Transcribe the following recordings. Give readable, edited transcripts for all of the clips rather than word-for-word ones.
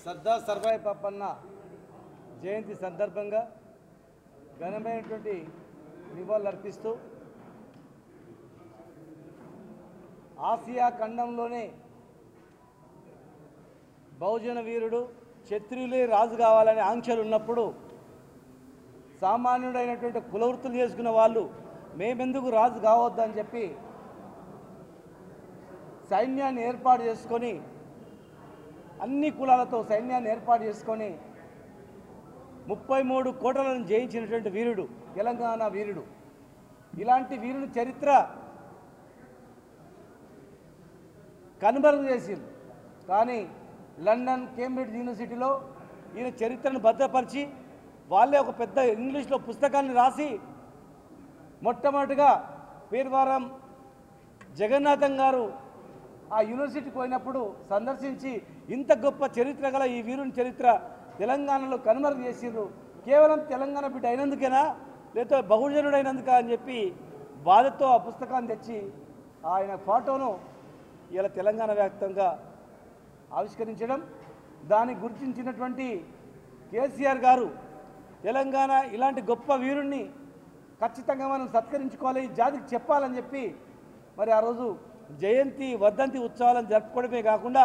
సర్దార్ సర్వాయి పాపన్న జయంతి సందర్భంగా ఘనమైనటువంటి నివాళులు అర్పిస్తూ ఆసియా ఖండంలోనే బహుజన వీరుడు క్షత్రియులే రాజు కావాలనే ఆంక్షలు ఉన్నప్పుడు సామాన్యుడైనటువంటి కులవృత్తులు చేసుకున్న వాళ్ళు మేమెందుకు రాజు కావద్దని చెప్పి సైన్యాన్ని ఏర్పాటు చేసుకొని అన్ని కులాలతో సైన్యాన్ని ఏర్పాటు చేసుకొని 33 కోటలను జయించినటువంటి వీరుడు తెలంగాణ వీరుడు. ఇలాంటి వీరుని చరిత్ర కనుమరుగు చేసింది. కానీ లండన్ కేంబ్రిడ్జ్ యూనివర్సిటీలో ఈయన చరిత్రను భద్రపరిచి వాళ్ళే ఒక పెద్ద ఇంగ్లీష్లో పుస్తకాన్ని రాసి మొట్టమొదటిగా పేర్వారం జగన్నాథం గారు ఆ యూనివర్సిటీకి పోయినప్పుడు సందర్శించి ఇంత గొప్ప చరిత్ర గల ఈ వీరుని చరిత్ర తెలంగాణలో కనుమరుగు చేసిర్రు, కేవలం తెలంగాణ బిడ్డ అయినందుకేనా లేకపోతే బహుజనుడైనందుక అని చెప్పి బాధతో ఆ పుస్తకాన్ని తెచ్చి ఆయన ఫోటోను ఇలా తెలంగాణ వ్యాప్తంగా ఆవిష్కరించడం, దాన్ని గుర్తించినటువంటి కేసీఆర్ గారు తెలంగాణ ఇలాంటి గొప్ప వీరుణ్ణి ఖచ్చితంగా మనం సత్కరించుకోవాలి, ఈ జాతికి చెప్పాలని చెప్పి మరి ఆ రోజు జయంతి వర్ధంతి ఉత్సవాలను జరుపుకోవడమే కాకుండా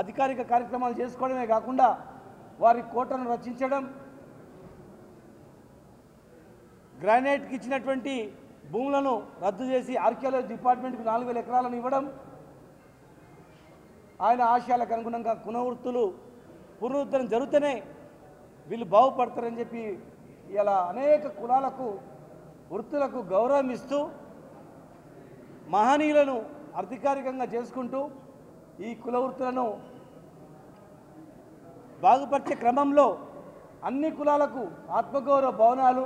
అధికారిక కార్యక్రమాలు చేసుకోవడమే కాకుండా వారి కోటను రచించడం, గ్రానైట్కి ఇచ్చినటువంటి భూములను రద్దు చేసి ఆర్కియాలజీ డిపార్ట్మెంట్కి 4000 ఎకరాలను ఇవ్వడం, ఆయన ఆశయాలకు అనుగుణంగా కులవృత్తులు పునరుద్ధరణ జరుగుతూనే వీళ్ళు బాగుపడతారని చెప్పి ఇలా అనేక కులాలకు వృత్తులకు గౌరవం ఇస్తూ మహనీయులను అధికారికంగా చేసుకుంటూ ఈ కుల వృత్తులను బాగుపరిచే క్రమంలో అన్ని కులాలకు ఆత్మగౌరవ భవనాలు,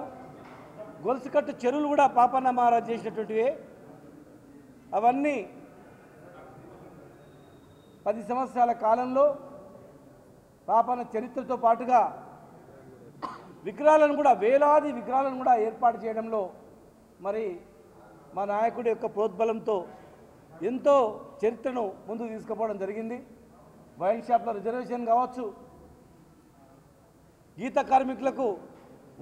గొలుసుకట్టు చెరువులు కూడా పాపన్న మహారాజ్ చేసినటువంటివే. అవన్నీ 10 సంవత్సరాల కాలంలో పాపన్న చరిత్రతో పాటుగా విగ్రహాలను కూడా వేలాది విగ్రహాలను కూడా ఏర్పాటు చేయడంలో మరి మా నాయకుడి యొక్క ప్రోద్బలంతో ఎంతో చరిత్రను ముందుకు తీసుకుపోవడం జరిగింది. వైన్ షాప్ల రిజర్వేషన్ కావచ్చు, గీత కార్మికులకు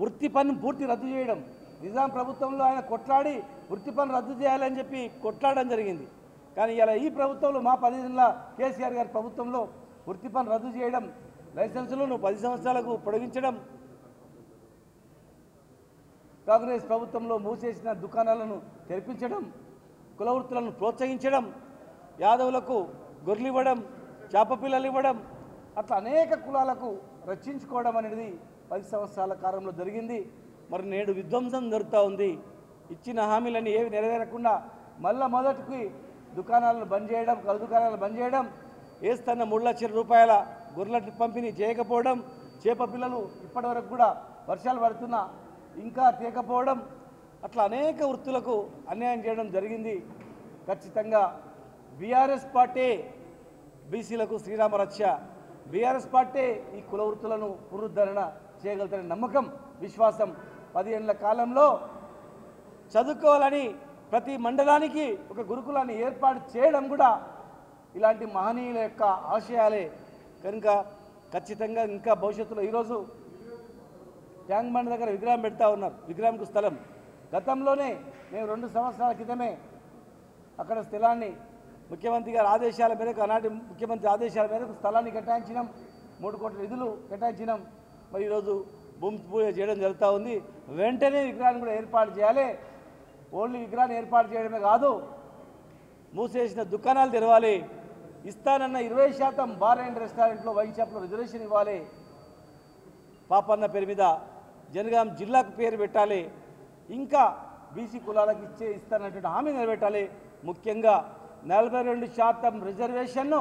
వృత్తి పన్ను పూర్తి రద్దు చేయడం, నిజాం ప్రభుత్వంలో ఆయన కొట్లాడి వృత్తి పన్ను రద్దు చేయాలని చెప్పి కొట్లాడడం జరిగింది. కానీ ఇలా ఈ ప్రభుత్వంలో మా 10 ఏళ్ళ కేసీఆర్ గారి ప్రభుత్వంలో వృత్తి పన్ను రద్దు చేయడం, లైసెన్సులను 10 సంవత్సరాలకు పొడిగించడం, కాంగ్రెస్ ప్రభుత్వంలో మూసేసిన దుకాణాలను తెరిపించడం, కుల వృత్తులను ప్రోత్సహించడం, యాదవులకు గొర్రెలు ఇవ్వడం, చేప పిల్లలు ఇవ్వడం, అట్లా అనేక కులాలకు రక్షించుకోవడం అనేది 10 సంవత్సరాల కాలంలో జరిగింది. మరి నేడు విధ్వంసం జరుగుతూ ఉంది. ఇచ్చిన హామీలన్నీ ఏవి నెరవేరకుండా మళ్ళా మొదటికి దుకాణాలను బంద్ చేయడం, కలు దుకాణాలను బంద్ చేయడం, వేస్తున్న 3 లక్షల రూపాయల గొర్రెల పంపిణీ చేయకపోవడం, చేప పిల్లలు ఇప్పటివరకు కూడా వర్షాలు పడుతున్నా ఇంకా తీయకపోవడం, అట్లా అనేక వృత్తులకు అన్యాయం చేయడం జరిగింది. ఖచ్చితంగా బీఆర్ఎస్ పార్టీ బీసీలకు శ్రీరామ రక్ష, బీఆర్ఎస్ పార్టీ ఈ కుల వృత్తులను పునరుద్ధరణ చేయగలుగుతారనే నమ్మకం, విశ్వాసం 10 ఏళ్ల కాలంలో చదువుకోవాలని ప్రతి మండలానికి ఒక గురుకులాన్ని ఏర్పాటు చేయడం కూడా ఇలాంటి మహనీయుల యొక్క ఆశయాలే. కనుక ఖచ్చితంగా ఇంకా భవిష్యత్తులో ఈరోజు ట్యాంక్ బండ్ దగ్గర విగ్రహం పెడతా ఉన్నారు, విగ్రహంకు స్థలం. గతంలోనే మేము 2 సంవత్సరాల క్రితమే అక్కడ స్థలాన్ని ముఖ్యమంత్రి గారి ఆదేశాల మేరకు, ఆనాటి ముఖ్యమంత్రి ఆదేశాల మేరకు స్థలాన్ని కేటాయించినాం, 3 కోట్ల నిధులు కేటాయించినాం. మరి ఈరోజు భూమి పూజ చేయడం జరుగుతూ ఉంది. వెంటనే విగ్రహాన్ని కూడా ఏర్పాటు చేయాలి. ఓన్లీ విగ్రహాన్ని ఏర్పాటు చేయడమే కాదు, మూసేసిన దుకాణాలు తెరవాలి, ఇస్తానన్న 20% బార్ అండ్ రెస్టారెంట్లో వైన్ షాప్లో రిజర్వేషన్ ఇవ్వాలి, పాపన్న పేరు మీద జనగాం జిల్లాకు పేరు పెట్టాలి, ఇంకా బీసీ కులాలకు ఇస్తానన్నటువంటి హామీ నిలబెట్టాలి. ముఖ్యంగా 42% రిజర్వేషన్ను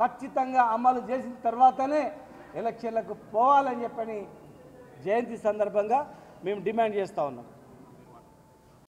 ఖచ్చితంగా అమలు చేసిన తర్వాతనే ఎలక్షన్లకు పోవాలని చెప్పని జయంతి సందర్భంగా మేము డిమాండ్ చేస్తూ ఉన్నాం.